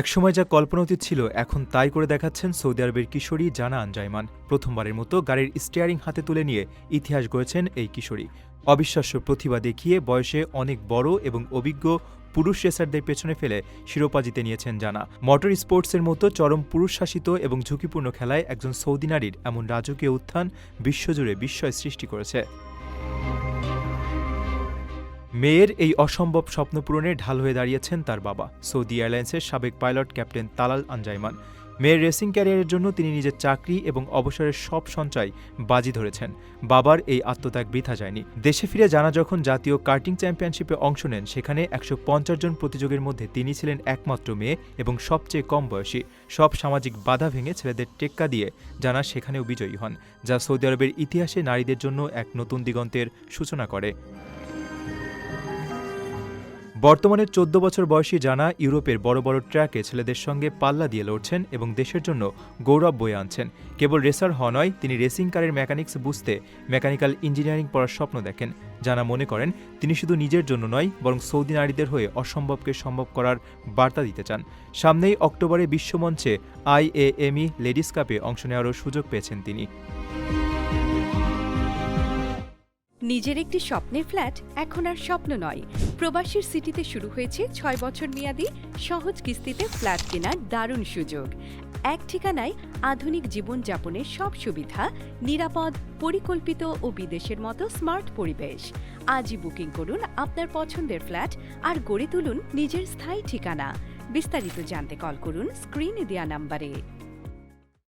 একসময় যা কল্পনাতীত ছিল এখন তাই করে দেখাচ্ছেন সৌদি আরবের কিশোরী জানা আনজাইমান। প্রথমবারের মতো গাড়ির স্টিয়ারিং হাতে তুলে নিয়ে ইতিহাস গড়েছেন এই কিশোরী। অবিশ্বাস্য প্রতিভা দেখিয়ে বয়সে অনেক বড় এবং অভিজ্ঞ পুরুষ রেসারদের পেছনে ফেলে শিরোপা জিতে নিয়েছেন জানা। মোটর স্পোর্টসের মতো চরম পুরুষশাসিত এবং ঝুঁকিপূর্ণ খেলায় একজন সৌদি নারীর এমন রাজকীয় উত্থান বিশ্বজুড়ে বিস্ময় সৃষ্টি করেছে। মেয়ের এই অসম্ভব স্বপ্ন পূরণে ঢাল হয়ে দাঁড়িয়েছেন তার বাবা, সৌদি এয়ারলাইন্সের সাবেক পাইলট ক্যাপ্টেন তালাল আনজাইমান। মেয়ের রেসিং ক্যারিয়ারের জন্য তিনি নিজের চাকরি এবং অবসরের সব সঞ্চয় বাজি ধরেছেন। বাবার এই আত্মত্যাগ বৃথা যায়নি। দেশে ফিরে জানা যখন জাতীয় কার্টিং চ্যাম্পিয়নশিপে অংশ নেন, সেখানে ১৫০ জন প্রতিযোগীর মধ্যে তিনি ছিলেন একমাত্র মেয়ে এবং সবচেয়ে কম বয়সী। সব সামাজিক বাধা ভেঙে ছেলেদের টেক্কা দিয়ে জানা সেখানেও বিজয়ী হন, যা সৌদি আরবের ইতিহাসে নারীদের জন্য এক নতুন দিগন্তের সূচনা করে। বর্তমানে ১৪ বছর বয়সী জানা ইউরোপের বড় বড় ট্র্যাকে ছেলেদের সঙ্গে পাল্লা দিয়ে লড়ছেন এবং দেশের জন্য গৌরব বয়ে আনছেন। কেবল রেসার হওয়া নয়, তিনি রেসিং কারের মেকানিক্স বুঝতে মেকানিক্যাল ইঞ্জিনিয়ারিং পড়ার স্বপ্ন দেখেন। জানা মনে করেন তিনি শুধু নিজের জন্য নয়, বরং সৌদি নারীদের হয়ে অসম্ভবকে সম্ভব করার বার্তা দিতে চান। সামনেই অক্টোবরে বিশ্বমঞ্চে IAME লেডিস কাপে অংশ নেওয়ারও সুযোগ পেয়েছেন তিনি। নিজের একটি স্বপ্নের ফ্ল্যাট এখন আর স্বপ্ন নয়। প্রবাসীর সিটিতে শুরু হয়েছে ৬ বছর মেয়াদী সহজ কিস্তিতে ফ্ল্যাট কেনার দারুণ সুযোগ। এক ঠিকানায় আধুনিক জীবনযাপনের সব সুবিধা, নিরাপদ, পরিকল্পিত ও বিদেশের মতো স্মার্ট পরিবেশ। আজই বুকিং করুন আপনার পছন্দের ফ্ল্যাট আর গড়ে তুলুন নিজের স্থায়ী ঠিকানা। বিস্তারিত জানতে কল করুন স্ক্রিনে দেয়া নাম্বারে।